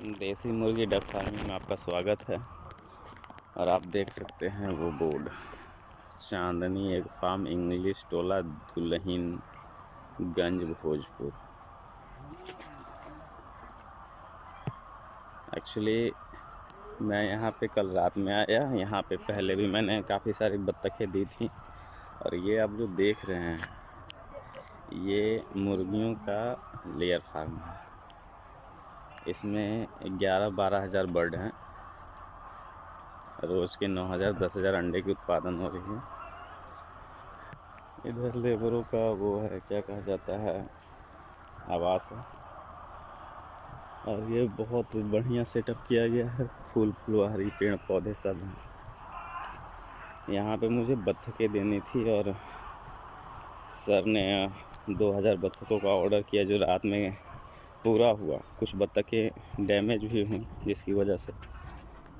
देसी मुर्गी duck farming में आपका स्वागत है। और आप देख सकते हैं वो बोर्ड, चांदनी एग फार्म, इंग्लिश टोला, दुल्हिनगंज, भोजपुर। एक्चुअली मैं यहाँ पे कल रात में आया। यहाँ पे पहले भी मैंने काफ़ी सारी बत्तखें दी थी। और ये आप जो देख रहे हैं ये मुर्गियों का लेयर फार्म है। इसमें 11-12 हज़ार बर्ड हैं। रोज़ के 9,000 10,000 अंडे की उत्पादन हो रही है। इधर लेबरों का वो है, क्या कहा जाता है, आवास है। और ये बहुत बढ़िया सेटअप किया गया है। फूल फुलवारी, पेड़ पौधे सब हैं। यहाँ पे मुझे बत्तखें देनी थी और सर ने 2,000 बत्तखों का ऑर्डर किया, जो रात में पूरा हुआ। कुछ बत्तखें डैमेज भी हुई, जिसकी वजह से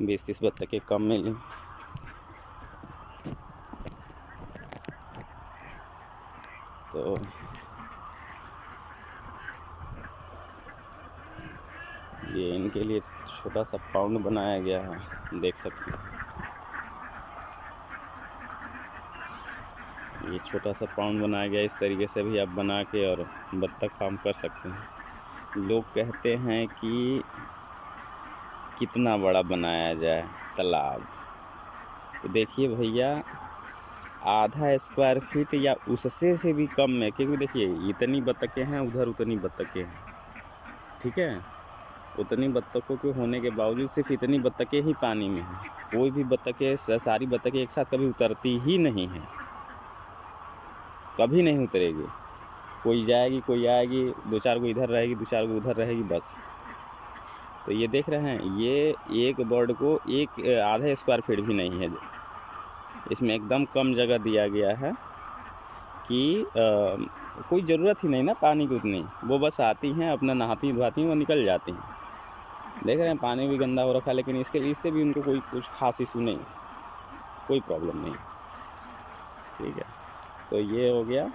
20-30 बत्तखें कम मिली। तो ये इनके लिए छोटा सा पाउंड बनाया गया है, देख सकते हैं। ये छोटा सा पाउंड बनाया गया। इस तरीके से भी आप बना के और बत्तख फार्म कर सकते हैं। लोग कहते हैं कि कितना बड़ा बनाया जाए तालाब। तो देखिए भैया, आधा स्क्वायर फीट या उससे से भी कम में, क्योंकि देखिए इतनी बत्तखें हैं, उधर उतनी बत्तखें हैं, ठीक है। उतनी बत्तखों के होने के बावजूद सिर्फ इतनी बत्तखें ही पानी में हैं। कोई भी बत्तखें, सारी बत्तखें एक साथ कभी उतरती ही नहीं हैं, कभी नहीं उतरेगी। कोई जाएगी, कोई आएगी, 2-4 को इधर रहेगी, 2-4 को उधर रहेगी, बस। तो ये देख रहे हैं, ये एक बर्ड को एक आधे स्क्वायर फीट भी नहीं है। इसमें एकदम कम जगह दिया गया है कि कोई ज़रूरत ही नहीं ना पानी की उतनी। वो बस आती हैं, अपना नहाती धोती हैं, वो निकल जाती हैं। देख रहे हैं पानी भी गंदा हो रखा है, लेकिन इससे भी उनको कोई कुछ खास इशू नहीं, कोई प्रॉब्लम नहीं, ठीक है। तो ये हो गया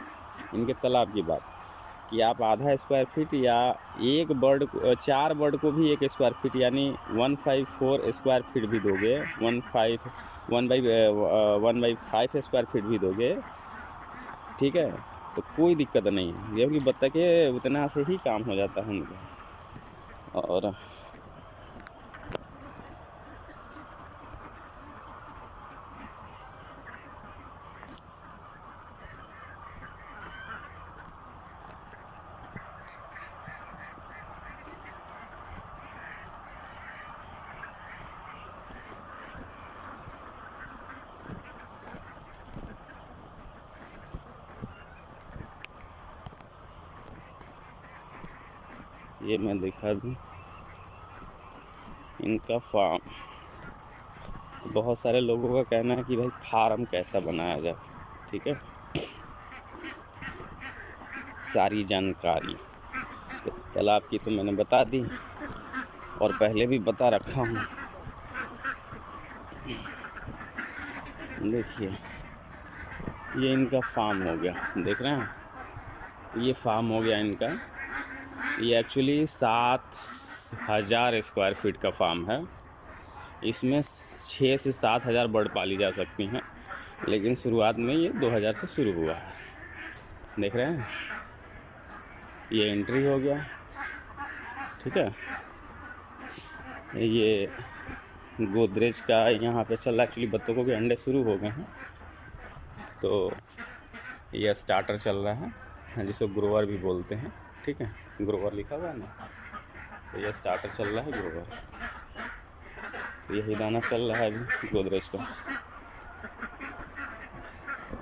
इनके तालाब की बात कि आप आधा स्क्वायर फीट या एक बर्ड को, 4 बर्ड को भी 1 स्क्वायर फीट यानी 154 स्क्वायर फीट भी दोगे, 1/5 स्क्वायर फीट भी दोगे, ठीक है, तो कोई दिक्कत नहीं है। क्योंकि बत्तखें उतना से ही काम हो जाता है उनका। और ये मैं दिखा दूँ इनका फार्म। बहुत सारे लोगों का कहना है कि भाई फार्म कैसा बनाया जाए, ठीक है। सारी जानकारी तो तालाब की तो मैंने बता दी और पहले भी बता रखा हूँ। देखिए ये इनका फार्म हो गया, देख रहे हैं, ये फार्म हो गया इनका। ये एक्चुअली 7,000 स्क्वायर फीट का फार्म है। इसमें 6 से 7 हज़ार बर्ड पाली जा सकती हैं, लेकिन शुरुआत में ये 2,000 से शुरू हुआ है। देख रहे हैं, ये एंट्री हो गया, ठीक है। ये गोदरेज का यहाँ पे चल रहा है। एक्चुअली बत्तखों के अंडे शुरू हो गए हैं, तो ये स्टार्टर चल रहा है, जिसको ग्रोवर भी बोलते हैं, ठीक है। ग्रोवर लिखा हुआ है ना, तो ये स्टार्टर चल रहा है, ग्रोवर। यही दाना चल रहा है अभी गोदरेज का।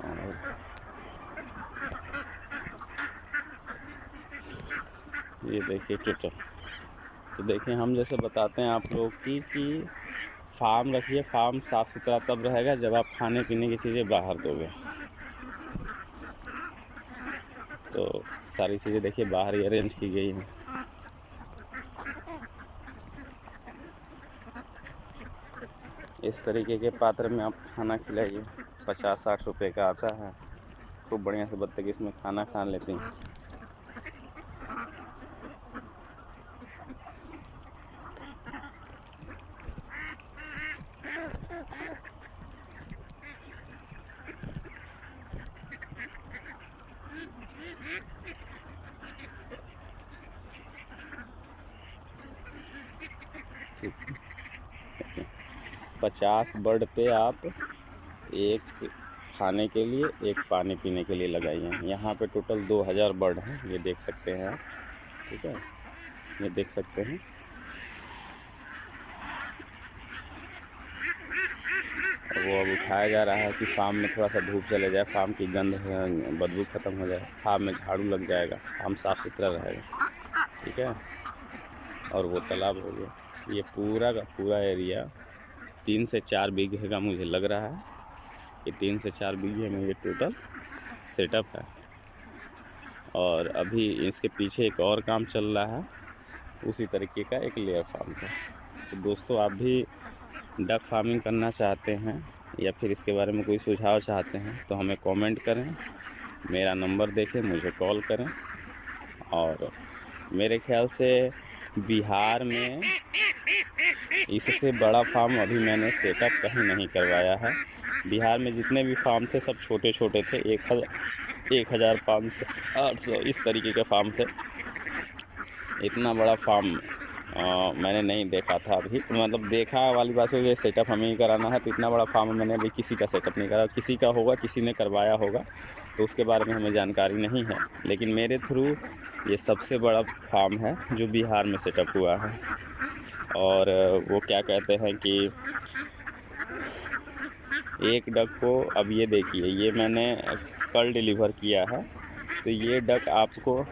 और ये देखिए टोटल। तो देखिए, हम जैसे बताते हैं आप लोग की कि फार्म रखिए। फार्म साफ़ सुथरा तब रहेगा जब आप खाने पीने की चीज़ें बाहर दोगे। तो सारी चीज़ें देखिए बाहर ही अरेंज की गई हैं। इस तरीके के पात्र में आप खाना खिलाइए, 50-60 रुपये का आता है। खूब बढ़िया से बत्तख इसमें खाना खा लेती हैं। देखिए 50 बर्ड पे आप एक खाने के लिए, एक पानी पीने के लिए लगाइए। यहाँ पे टोटल 2000 बर्ड हैं, ये देख सकते हैं आप। ठीक है, ये देख सकते हैं। वो अब उठाया जा रहा है कि फार्म में थोड़ा सा धूप चले जाए, फार्म की गंध बदबू ख़त्म हो जाए, फार्म में झाड़ू लग जाएगा, फार्म साफ़ सुथरा रहेगा। ठीक है, और वो तालाब हो गया। ये पूरा का पूरा एरिया 3 से 4 बीघे का मुझे लग रहा है। ये 3 से 4 बीघे में ये टोटल सेटअप है। और अभी इसके पीछे एक और काम चल रहा है, उसी तरीके का एक लेयर फार्म का। तो दोस्तों, आप भी डक फार्मिंग करना चाहते हैं या फिर इसके बारे में कोई सुझाव चाहते हैं तो हमें कमेंट करें, मेरा नंबर देखें, मुझे कॉल करें। और मेरे ख्याल से बिहार में इससे बड़ा फार्म अभी मैंने सेटअप कहीं नहीं करवाया है। बिहार में जितने भी फार्म थे सब छोटे छोटे थे, 1500 800 इस तरीके के फार्म थे। इतना बड़ा फार्म मैंने नहीं देखा था अभी। मतलब देखा वाली बात हो, ये सेटअप हमें ही कराना है, तो इतना बड़ा फार्म मैंने अभी किसी का सेटअप नहीं करा। किसी का होगा, किसी ने करवाया होगा, तो उसके बारे में हमें जानकारी नहीं है। लेकिन मेरे थ्रू ये सबसे बड़ा फार्म है जो बिहार में सेटअप हुआ है। और वो क्या कहते हैं कि एक डक को, अब ये देखिए, ये मैंने कल डिलीवर किया है, तो ये डक आपको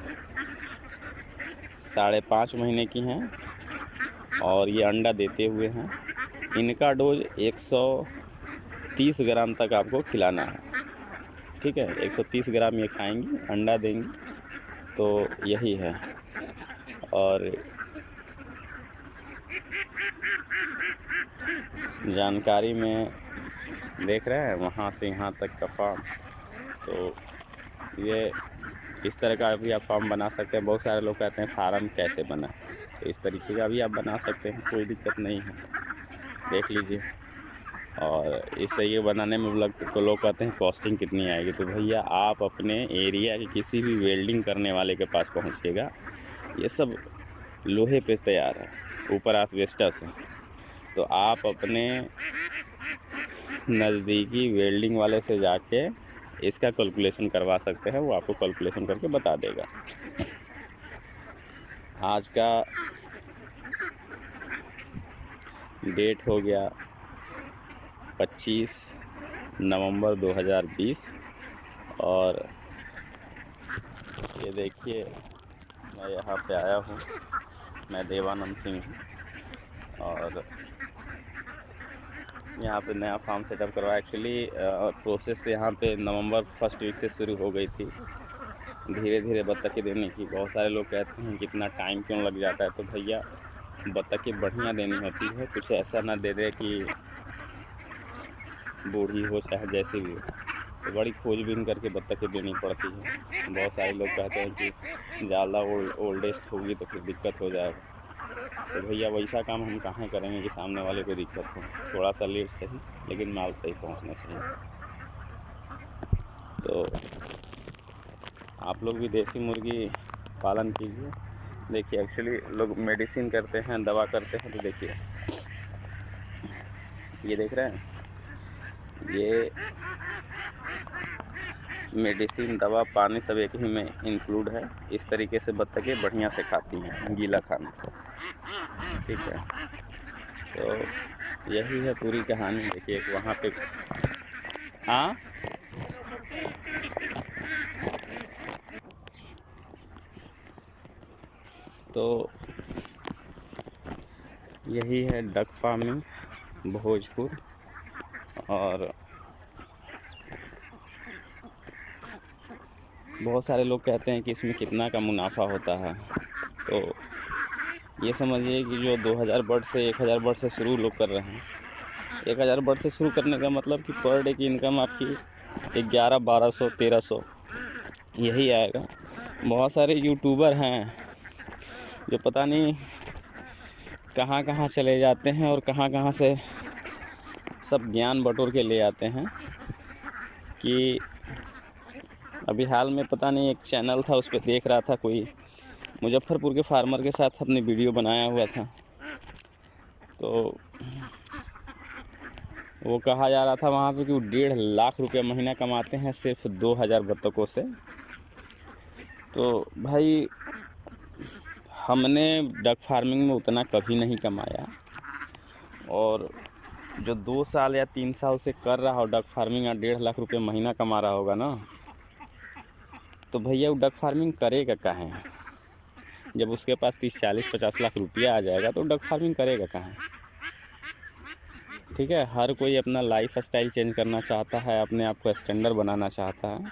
5.5 महीने की हैं और ये अंडा देते हुए हैं। इनका डोज 130 ग्राम तक आपको खिलाना है। ठीक है, 130 ग्राम ये खाएंगी, अंडा देंगी, तो यही है। और जानकारी में देख रहे हैं वहाँ से यहाँ तक का फार्म, तो ये इस तरह का भी आप फार्म बना सकते हैं। बहुत सारे लोग कहते हैं फार्म कैसे बना, तो इस तरीके का भी आप बना सकते हैं, कोई दिक्कत नहीं है, देख लीजिए। और इस तरीके बनाने में लोग कहते हैं कॉस्टिंग कितनी आएगी, तो भैया आप अपने एरिया के किसी भी वेल्डिंग करने वाले के पास पहुंचिएगा, ये सब लोहे पे तैयार है, ऊपर एस्बेस्टस है। तो आप अपने नज़दीकी वेल्डिंग वाले से जाके इसका कैलकुलेशन करवा सकते हैं, वो आपको कैलकुलेशन करके बता देगा। आज का डेट हो गया 25 नवंबर 2020 और ये देखिए मैं यहाँ पे आया हूँ, मैं देवानंद सिंह हूँ और यहाँ पे नया फार्म सेटअप करवाया। एक्चुअली प्रोसेस यहाँ पे नवंबर फर्स्ट वीक से शुरू हो गई थी, धीरे धीरे बत्तखें देने की। बहुत सारे लोग कहते हैं कि इतना टाइम क्यों लग जाता है, तो भैया बत्तखें बढ़िया देनी होती है, कुछ ऐसा ना दे दे कि बूढ़ी हो चाहे जैसी भी हो, तो बड़ी खोजबीन करके बत्तखें देनी पड़ती है। बहुत सारे लोग कहते हैं कि ज़्यादा ओल्डेस्ट होगी तो फिर दिक्कत हो जाएगा, तो भैया वैसा काम हम कहाँ करेंगे कि सामने वाले को दिक्कत हो। थोड़ा सा लेट सही लेकिन माल सही पहुँचना चाहिए। तो आप लोग भी देसी मुर्गी पालन कीजिए। देखिए एक्चुअली लोग मेडिसिन करते हैं, दवा करते हैं, तो देखिए ये देख रहे हैं, ये मेडिसिन, दवा, पानी सब एक ही में इंक्लूड है। इस तरीके से बत्तखें बढ़िया से खाती हैं गीला खाना। ठीक है, तो यही है पूरी कहानी। देखिए वहाँ पे, हाँ तो यही है डक फार्मिंग भोजपुर। और बहुत सारे लोग कहते हैं कि इसमें कितना का मुनाफा होता है, तो ये समझिए कि जो 2000 बर्ड से 1000 बर्ड से शुरू लोग कर रहे हैं, 1000 बर्ड से शुरू करने का मतलब कि पर डे की इनकम आपकी 1100, 1200, 1300 यही आएगा। बहुत सारे यूट्यूबर हैं जो पता नहीं कहाँ कहाँ चले जाते हैं और कहाँ कहाँ से सब ज्ञान बटोर के ले आते हैं। कि अभी हाल में पता नहीं एक चैनल था, उस पर देख रहा था, कोई मुजफ्फरपुर के फार्मर के साथ अपनी वीडियो बनाया हुआ था, तो वो कहा जा रहा था वहाँ पे कि वो 1.5 लाख रुपये महीना कमाते हैं सिर्फ 2000 बत्तखों से। तो भाई हमने डक फार्मिंग में उतना कभी नहीं कमाया, और जो 2 साल या 3 साल से कर रहा हो डक फार्मिंग और 1.5 लाख रुपये महीना कमा रहा होगा ना, तो भैया वो डक फार्मिंग करेगा काहे? जब उसके पास 30-40-50 लाख रुपया आ जाएगा तो डक फार्मिंग करेगा कहाँ? ठीक है, हर कोई अपना लाइफ स्टाइल चेंज करना चाहता है, अपने आप को स्टैंडर्ड बनाना चाहता है।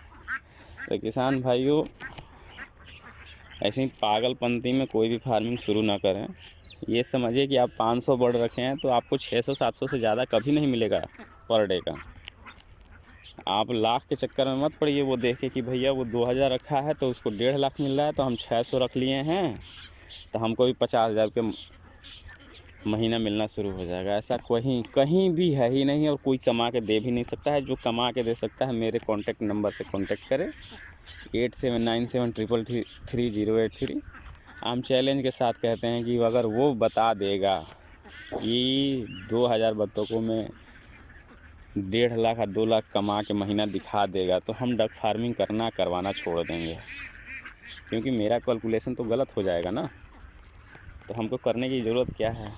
तो किसान भाइयों, ऐसे ही पागलपंती में कोई भी फार्मिंग शुरू ना करें। ये समझिए कि आप 500 बर्ड रखे हैं तो आपको 600-700 से ज़्यादा कभी नहीं मिलेगा पर डे का। आप लाख के चक्कर में मत पड़िए वो देख के कि भैया वो 2000 रखा है तो उसको 1.5 लाख मिल रहा है तो हम 600 रख लिए हैं तो हमको भी 50,000 रुपये महीना मिलना शुरू हो जाएगा। ऐसा कहीं भी है ही नहीं, और कोई कमा के दे भी नहीं सकता है। जो कमा के दे सकता है मेरे कॉन्टैक्ट नंबर से कॉन्टैक्ट करें 8797333083। हम चैलेंज के साथ कहते हैं कि अगर वो बता देगा कि 2000 बत्तखों में 1.5 लाख या 2 लाख कमा के महीना दिखा देगा तो हम डक फार्मिंग करवाना छोड़ देंगे, क्योंकि मेरा कैलकुलेशन तो गलत हो जाएगा ना। तो हमको करने की ज़रूरत क्या है?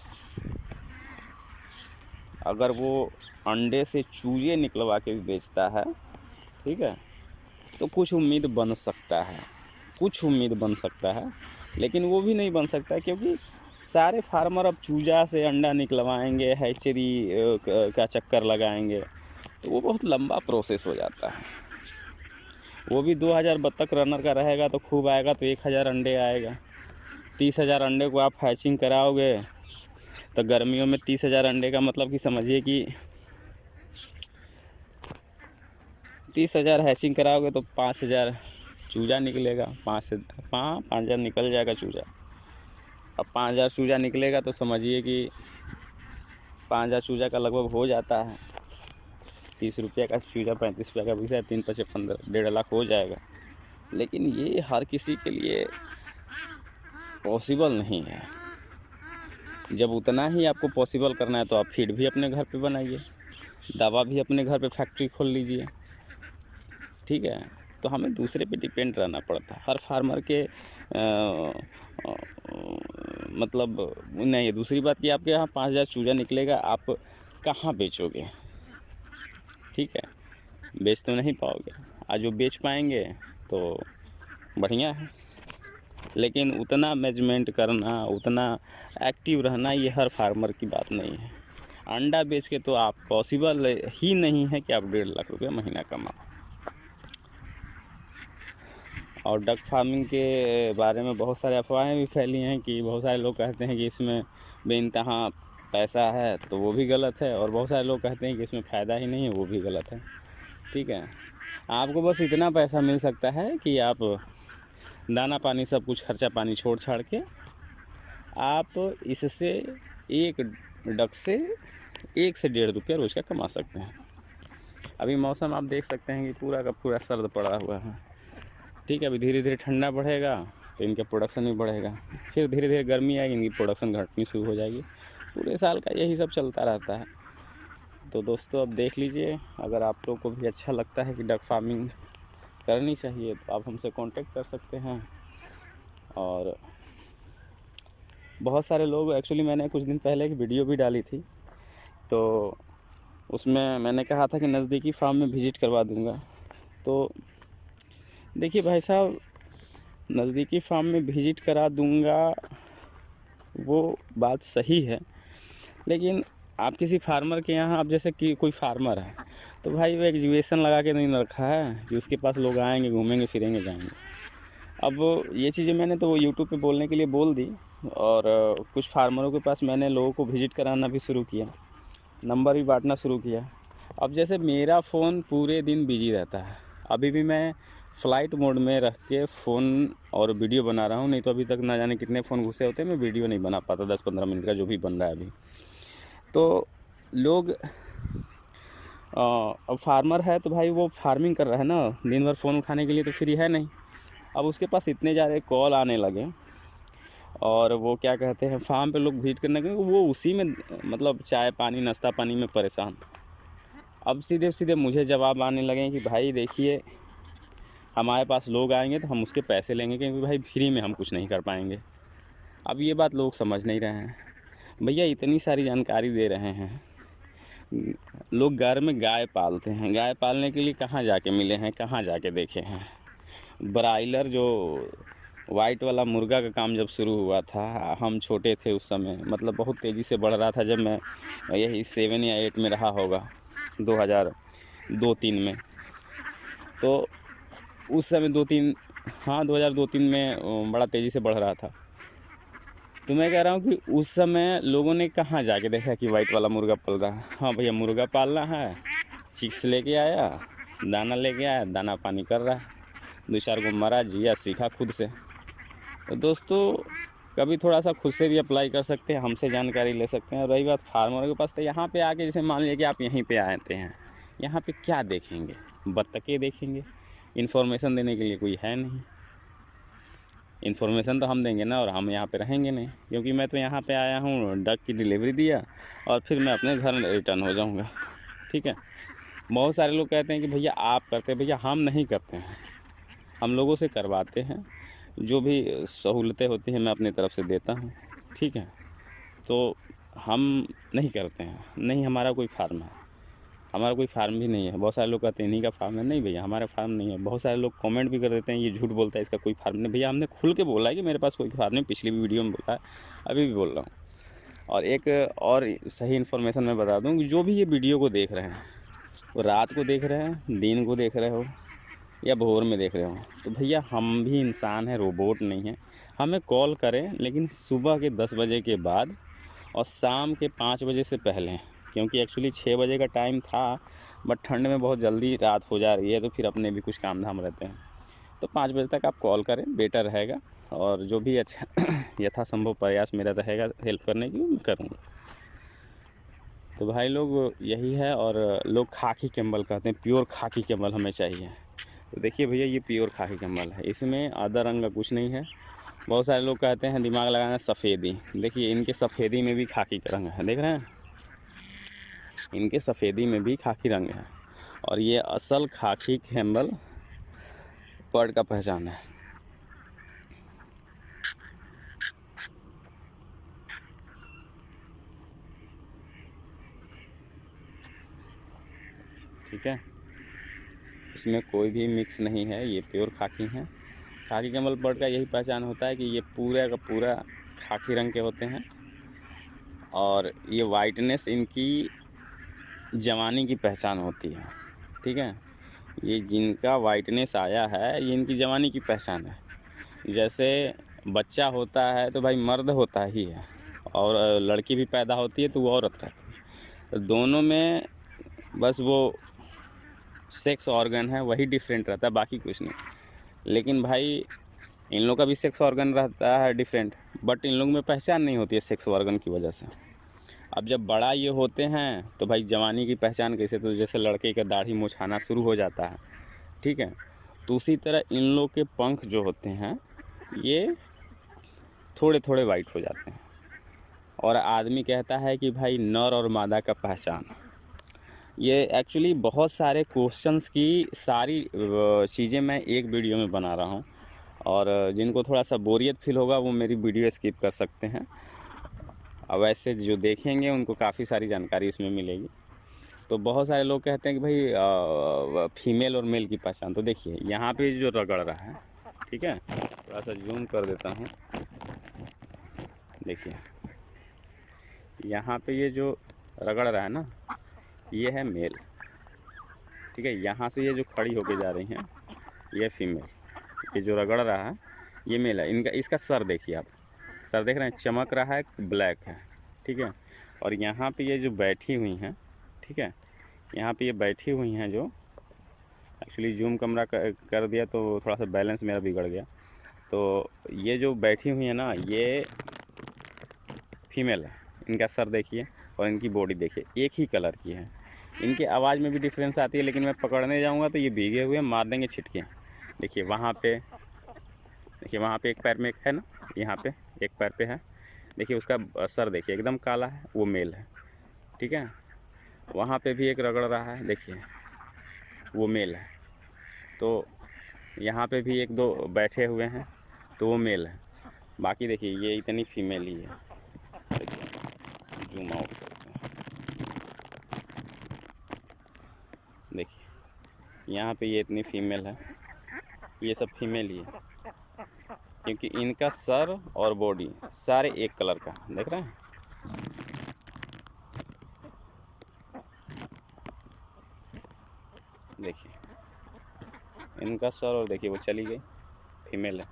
अगर वो अंडे से चूजे निकलवा के भी बेचता है, ठीक है, तो कुछ उम्मीद बन सकता है, लेकिन वो भी नहीं बन सकता, क्योंकि सारे फार्मर अब चूजा से अंडा निकलवाएंगे, हैचरी का चक्कर लगाएंगे, तो वो बहुत लंबा प्रोसेस हो जाता है। वो भी 2000 बत्तख रनर का रहेगा तो खूब आएगा, तो 1000 अंडे आएगा। 30,000 अंडे को आप हैचिंग कराओगे तो गर्मियों में 30,000 अंडे का मतलब कि समझिए कि 30,000 हैचिंग कराओगे तो 5,000 चूजा निकलेगा। 5,000 निकल जाएगा चूजा। अब 5,000 चूजा निकलेगा तो समझिए कि 5,000 चूजा का लगभग हो जाता है 30 रुपये का चूजा, 35 रुपये का बिका, 3 5 15, 1.5 लाख हो जाएगा। लेकिन ये हर किसी के लिए पॉसिबल नहीं है। जब उतना ही आपको पॉसिबल करना है तो आप फीड भी अपने घर पे बनाइए, दवा भी अपने घर पे फैक्ट्री खोल लीजिए, ठीक है। तो हमें दूसरे पे डिपेंड रहना पड़ता है। हर फार्मर के मतलब नहीं है। दूसरी बात कि आपके यहाँ 5,000 चूजा निकलेगा, आप कहाँ बेचोगे? ठीक है, बेच तो नहीं पाओगे। आज जो बेच पाएंगे तो बढ़िया है, लेकिन उतना मैनेजमेंट करना, उतना एक्टिव रहना, ये हर फार्मर की बात नहीं है। अंडा बेच के तो आप पॉसिबल ही नहीं है कि आप 1.5 लाख रुपये महीना कमाओ। और डक फार्मिंग के बारे में बहुत सारे अफवाहें भी फैली हैं कि बहुत सारे लोग कहते हैं कि इसमें बेइंतहा पैसा है, तो वो भी गलत है। और बहुत सारे लोग कहते हैं कि इसमें फ़ायदा ही नहीं है, वो भी गलत है। ठीक है, आपको बस इतना पैसा मिल सकता है कि आप दाना पानी सब कुछ खर्चा पानी छोड़ छाड़ के आप इससे एक डक से 1 से 1.5 रुपया रोज़ का कमा सकते हैं। अभी मौसम आप देख सकते हैं कि पूरा का पूरा सर्द पड़ा हुआ है। ठीक है, अभी धीरे धीरे ठंडा बढ़ेगा तो इनका प्रोडक्शन भी बढ़ेगा, फिर धीरे धीरे गर्मी आएगी, इनकी प्रोडक्शन घटनी शुरू हो जाएगी। पूरे साल का यही सब चलता रहता है। तो दोस्तों, अब देख लीजिए, अगर आप लोग को भी अच्छा लगता है कि डक फार्मिंग करनी चाहिए तो आप हमसे कांटेक्ट कर सकते हैं। और बहुत सारे लोग, एक्चुअली मैंने कुछ दिन पहले एक वीडियो भी डाली थी, तो उसमें मैंने कहा था कि नज़दीकी फार्म में विज़िट करवा दूंगा। तो देखिए भाई साहब, नज़दीकी फार्म में विज़िट करा दूंगा वो बात सही है, लेकिन आप किसी फार्मर के यहाँ, आप जैसे कि कोई फार्मर है तो भाई वो एग्जीबिशन लगा के नहीं रखा है कि उसके पास लोग आएंगे, घूमेंगे फिरेंगे, जाएंगे। अब ये चीज़ें मैंने तो यूट्यूब पे बोलने के लिए बोल दी, और कुछ फार्मरों के पास मैंने लोगों को विज़िट कराना भी शुरू किया, नंबर भी बांटना शुरू किया। अब जैसे मेरा फ़ोन पूरे दिन बिजी रहता है, अभी भी मैं फ़्लाइट मोड में रख के फ़ोन और वीडियो बना रहा हूँ, नहीं तो अभी तक ना जाने कितने फ़ोन घुसे होते हैं, मैं वीडियो नहीं बना पाता 10-15 मिनट का जो भी बन रहा है अभी। तो लोग अब फार्मर है तो भाई वो फार्मिंग कर रहा है ना, दिन भर फ़ोन उठाने के लिए तो फ्री है नहीं। अब उसके पास इतने ज़्यादा कॉल आने लगे और वो क्या कहते हैं, फार्म पे लोग विज़िट करने के वो उसी में मतलब चाय पानी नाश्ता पानी में परेशान। अब सीधे सीधे मुझे जवाब आने लगे कि भाई देखिए, हमारे पास लोग आएंगे तो हम उसके पैसे लेंगे, क्योंकि भाई फ्री में हम कुछ नहीं कर पाएंगे। अब ये बात लोग समझ नहीं रहे हैं। भैया इतनी सारी जानकारी दे रहे हैं, लोग घर में गाय पालते हैं, गाय पालने के लिए कहाँ जाके मिले हैं, कहाँ जाके देखे हैं। ब्रायलर जो वाइट वाला मुर्गा का काम जब शुरू हुआ था, हम छोटे थे उस समय, मतलब बहुत तेज़ी से बढ़ रहा था। जब मैं यही 7 या 8 में रहा होगा, 2002-3 में, तो उस समय 2-3, हाँ 2002-3 में बड़ा तेज़ी से बढ़ रहा था। तो मैं कह रहा हूँ कि उस समय लोगों ने कहाँ जाके देखा कि वाइट वाला मुर्गा पल रहा है। हाँ भैया, मुर्गा पालना है, चिक्स लेके आया, दाना लेके आया, दाना पानी कर रहा है, 2-4 को मरा, जिया, सीखा खुद से। तो दोस्तों, कभी थोड़ा सा खुद से भी अप्लाई कर सकते हैं, हमसे जानकारी ले सकते हैं। और रही बात फार्मर के पास, तो यहाँ पे आके जैसे मान लीजिए कि आप यहीं पे आते हैं, यहाँ पे क्या देखेंगे? बत्तखें देखेंगे। इन्फॉर्मेशन देने के लिए कोई है नहीं। इन्फॉर्मेशन तो हम देंगे ना, और हम यहाँ पे रहेंगे नहीं, क्योंकि मैं तो यहाँ पे आया हूँ डक की डिलीवरी दिया और फिर मैं अपने घर रिटर्न हो जाऊँगा। ठीक है। बहुत सारे लोग कहते हैं कि भैया आप करते हैं, भैया हम नहीं करते हैं, हम लोगों से करवाते हैं। जो भी सहूलतें होती हैं मैं अपनी तरफ से देता हूँ। ठीक है। तो हम नहीं करते हैं, नहीं हमारा कोई फार्म है, हमारा कोई फार्म भी नहीं है। बहुत सारे लोग कहते हैं इन्हीं का फार्म है, नहीं भैया हमारा फार्म नहीं है। बहुत सारे लोग कमेंट भी कर देते हैं ये झूठ बोलता है, इसका कोई फार्म नहीं। भैया हमने खुल के बोला है कि मेरे पास कोई फार्म नहीं, पिछली भी वीडियो में बोला है, अभी भी बोल रहा हूँ। और एक और सही इन्फॉर्मेशन मैं बता दूँ कि जो भी ये वीडियो को देख रहे हैं, वो रात को देख रहे हैं, दिन को देख रहे हो या भोर में देख रहे हो, तो भैया हम भी इंसान हैं, रोबोट नहीं हैं। हमें कॉल करें, लेकिन सुबह के 10 बजे के बाद और शाम के 5 बजे से पहले, क्योंकि एक्चुअली 6 बजे का टाइम था, बट ठंड में बहुत जल्दी रात हो जा रही है, तो फिर अपने भी कुछ काम धाम रहते हैं। तो 5 बजे तक आप कॉल करें, बेटर रहेगा। और जो भी अच्छा यथासंभव प्रयास मेरा रहेगा हेल्प करने की, मैं करूँगा। तो भाई लोग यही है। और लोग खाकी कंबल कहते हैं, प्योर खाकी कंबल हमें चाहिए। तो देखिए भैया, ये प्योर खाकी कंबल है, इसमें आधा रंग का कुछ नहीं है। बहुत सारे लोग कहते हैं दिमाग लगाना सफ़ेदी, देखिए इनके सफ़ेदी में भी खाकी का रंग है, देख रहे हैं, इनके सफ़ेदी में भी खाकी रंग है। और ये असल खाकी कंबल बर्ड का पहचान है। ठीक है, इसमें कोई भी मिक्स नहीं है, ये प्योर खाकी हैं। खाकी कंबल बर्ड का यही पहचान होता है कि ये पूरा का पूरा खाकी रंग के होते हैं। और ये वाइटनेस इनकी जवानी की पहचान होती है। ठीक है, ये जिनका वाइटनेस आया है, ये इनकी जवानी की पहचान है। जैसे बच्चा होता है तो भाई मर्द होता ही है, और लड़की भी पैदा होती है तो वो औरत रहती है। तो दोनों में बस वो सेक्स ऑर्गन है, वही डिफरेंट रहता है, बाकी कुछ नहीं। लेकिन भाई इन लोग का भी सेक्स ऑर्गन रहता है डिफरेंट, बट इन लोग में पहचान नहीं होती है सेक्स ऑर्गन की वजह से। अब जब बड़ा ये होते हैं तो भाई जवानी की पहचान कैसे, तो जैसे लड़के का दाढ़ी मूंछ आना शुरू हो जाता है, ठीक है, तो उसी तरह इन लोग के पंख जो होते हैं ये थोड़े थोड़े वाइट हो जाते हैं। और आदमी कहता है कि भाई नर और मादा का पहचान, ये एक्चुअली बहुत सारे क्वेश्चंस की सारी चीज़ें मैं एक वीडियो में बना रहा हूँ। और जिनको थोड़ा सा बोरियत फील होगा वो मेरी वीडियो स्किप कर सकते हैं। अब वैसे जो देखेंगे उनको काफ़ी सारी जानकारी इसमें मिलेगी। तो बहुत सारे लोग कहते हैं कि भाई फीमेल और मेल की पहचान, तो देखिए यहाँ पे जो रगड़ रहा है, ठीक है, थोड़ा सा जूम कर देता हूँ, देखिए यहाँ पे ये जो रगड़ रहा है ना, ये है मेल। ठीक है, यहाँ से ये जो खड़ी होके जा रही हैं ये फीमेल, ये जो रगड़ रहा है ये मेल है। इनका इसका सर देखिए आप, सर देख रहे हैं, चमक रहा है, ब्लैक है। ठीक है, और यहाँ पे ये जो बैठी हुई हैं, ठीक है, यहाँ पे ये बैठी हुई हैं जो, एक्चुअली जूम कैमरा कर दिया तो थोड़ा सा बैलेंस मेरा बिगड़ गया। तो ये जो बैठी हुई है ना, ये फीमेल है। इनका सर देखिए और इनकी बॉडी देखिए, एक ही कलर की है। इनकी आवाज़ में भी डिफरेंस आती है, लेकिन मैं पकड़ने जाऊँगा तो ये भीगे हुए मार देंगे छिटके। देखिए वहाँ पे, देखिए वहाँ पे एक पैर में एक है ना, यहाँ पे एक पैर पे है, देखिए उसका सर देखिए एकदम काला है, वो मेल है, ठीक है। वहाँ पे भी एक रगड़ रहा है, देखिए वो मेल है। तो यहाँ पे भी एक दो बैठे हुए हैं, तो वो मेल है। बाकी देखिए ये इतनी फीमेल ही है, जूम आउट करते हैं, देखिए यहाँ पे ये इतनी फीमेल है, ये सब फीमेल ही है, क्योंकि इनका सर और बॉडी सारे एक कलर का, देख रहे हैं। देखिए इनका सर, और देखिए वो चली गई, फीमेल है,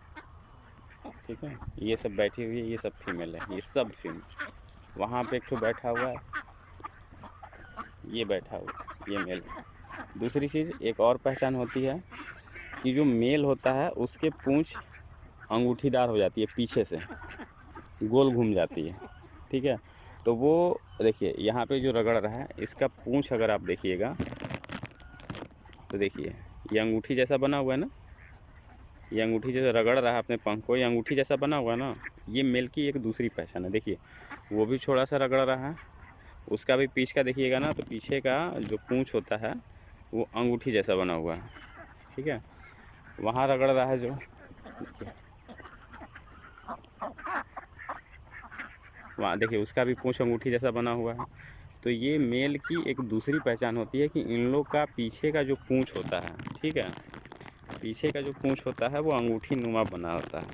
ठीक है। ये सब बैठी हुई है, ये सब फीमेल है, ये सब फीमेल। वहाँ पे एक तो बैठा हुआ है, ये बैठा हुआ, ये मेल है। दूसरी चीज़ एक और पहचान होती है कि जो मेल होता है उसके पूँछ अंगूठीदार हो जाती है, पीछे से गोल घूम जाती है, ठीक है। तो वो देखिए यहाँ पे जो रगड़ रहा है, इसका पूँछ अगर आप देखिएगा तो देखिए ये अंगूठी जैसा बना हुआ है ना, ये अंगूठी जैसा रगड़ रहा है अपने पंख को, ये अंगूठी जैसा बना हुआ है ना, ये मेल की एक दूसरी पहचान है। देखिए वो भी थोड़ा सा रगड़ रहा है, उसका भी पीछ का देखिएगा ना, तो पीछे का जो पूँछ होता है वो अंगूठी जैसा बना हुआ है, ठीक है। वहाँ रगड़ रहा है जो, देखिए वहाँ देखिए उसका भी पूँछ अंगूठी जैसा बना हुआ है। तो ये मेल की एक दूसरी पहचान होती है कि इन लोग का पीछे का जो पूँछ होता है, ठीक है, पीछे का जो पूँछ होता है वो अंगूठी नुमा बना होता है,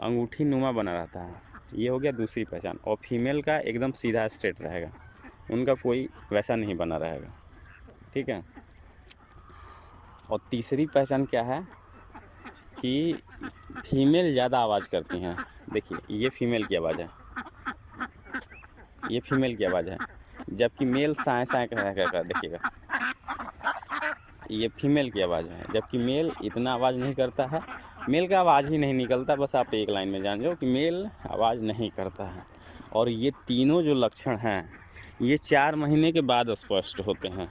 अंगूठी नुमा बना रहता है। ये हो गया दूसरी पहचान। और फीमेल का एकदम सीधा स्ट्रेट रहेगा, उनका कोई वैसा नहीं बना रहेगा, ठीक है। और तीसरी पहचान क्या है कि फीमेल ज़्यादा आवाज़ करती हैं। देखिए ये फीमेल की आवाज़ है, ये फीमेल की आवाज़ है, जबकि मेल साए साए कर देखिएगा, ये फीमेल की आवाज़ है, जबकि मेल इतना आवाज़ नहीं करता है। मेल का आवाज़ ही नहीं निकलता, बस आप एक लाइन में जान जाओ कि मेल आवाज़ नहीं करता है। और ये तीनों जो लक्षण हैं ये 4 महीने के बाद स्पष्ट होते हैं,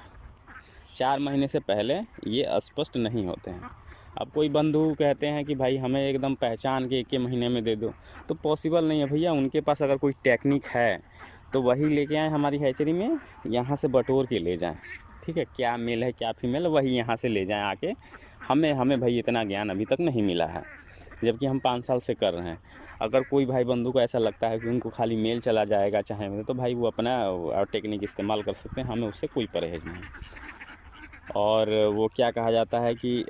4 महीने से पहले ये स्पष्ट नहीं होते हैं। अब कोई बंधु कहते हैं कि भाई हमें एकदम पहचान के 1 महीने में दे दो, तो पॉसिबल नहीं है भैया। उनके पास अगर कोई टेक्निक है तो वही लेके आएँ हमारी हैचरी में, यहाँ से बटोर के ले जाएँ, ठीक है। क्या मेल है क्या फीमेल है वही यहाँ से ले जाएँ आके। हमें भाई इतना ज्ञान अभी तक नहीं मिला है, जबकि हम 5 साल से कर रहे हैं। अगर कोई भाई बंधु को ऐसा लगता है कि उनको खाली मेल चला जाएगा चाहे, तो भाई वो अपना टेक्निक इस्तेमाल कर सकते हैं, हमें उससे कोई परहेज नहीं। और वो क्या कहा जाता है कि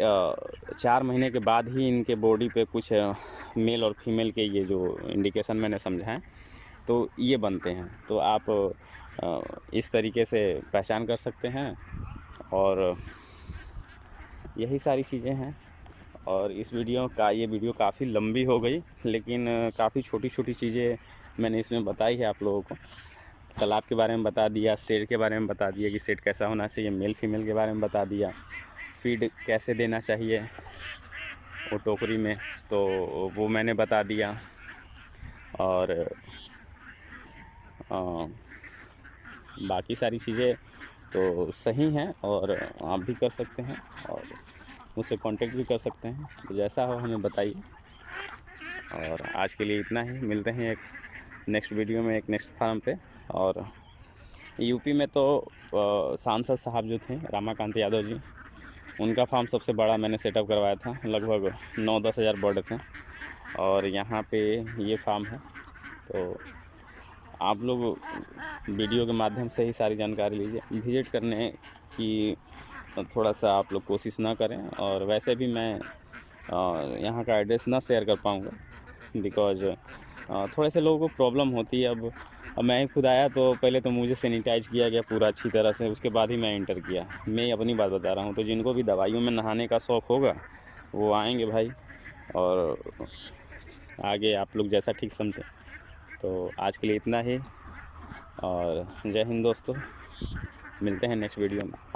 4 महीने के बाद ही इनके बॉडी पे कुछ मेल और फीमेल के ये जो इंडिकेशन मैंने समझाएं तो ये बनते हैं। तो आप इस तरीके से पहचान कर सकते हैं। और यही सारी चीज़ें हैं। और इस ये वीडियो काफ़ी लंबी हो गई, लेकिन काफ़ी छोटी छोटी चीज़ें मैंने इसमें बताई है आप लोगों को। तालाब के बारे में बता दिया, शेड के बारे में बता दिया कि शेड कैसा होना चाहिए, मेल फीमेल के बारे में बता दिया, फीड कैसे देना चाहिए वो टोकरी में, तो वो मैंने बता दिया। और बाकी सारी चीज़ें तो सही हैं और आप भी कर सकते हैं और मुझसे कांटेक्ट भी कर सकते हैं, तो जैसा हो हमें बताइए। और आज के लिए इतना ही, मिलते हैं एक नेक्स्ट वीडियो में, एक नेक्स्ट फार्म पे। और यूपी में तो सांसद साहब जो थे रामाकांत यादव जी, उनका फार्म सबसे बड़ा मैंने सेटअप करवाया था, लगभग 9-10 हज़ार बर्ड थे। और यहाँ पे ये फार्म है, तो आप लोग वीडियो के माध्यम से ही सारी जानकारी लीजिए। विज़िट करने की थोड़ा सा आप लोग कोशिश ना करें। और वैसे भी मैं यहाँ का एड्रेस ना शेयर कर पाऊँगा, बिकॉज़ थोड़े से लोगों को प्रॉब्लम होती है। अब मैं ही खुद आया तो पहले तो मुझे सैनिटाइज़ किया गया पूरा अच्छी तरह से, उसके बाद ही मैं एंटर किया। मैं अपनी बात बता रहा हूँ, तो जिनको भी दवाइयों में नहाने का शौक़ होगा वो आएंगे भाई, और आगे आप लोग जैसा ठीक समझें। तो आज के लिए इतना ही, और जय हिंद दोस्तों, मिलते हैं नेक्स्ट वीडियो में।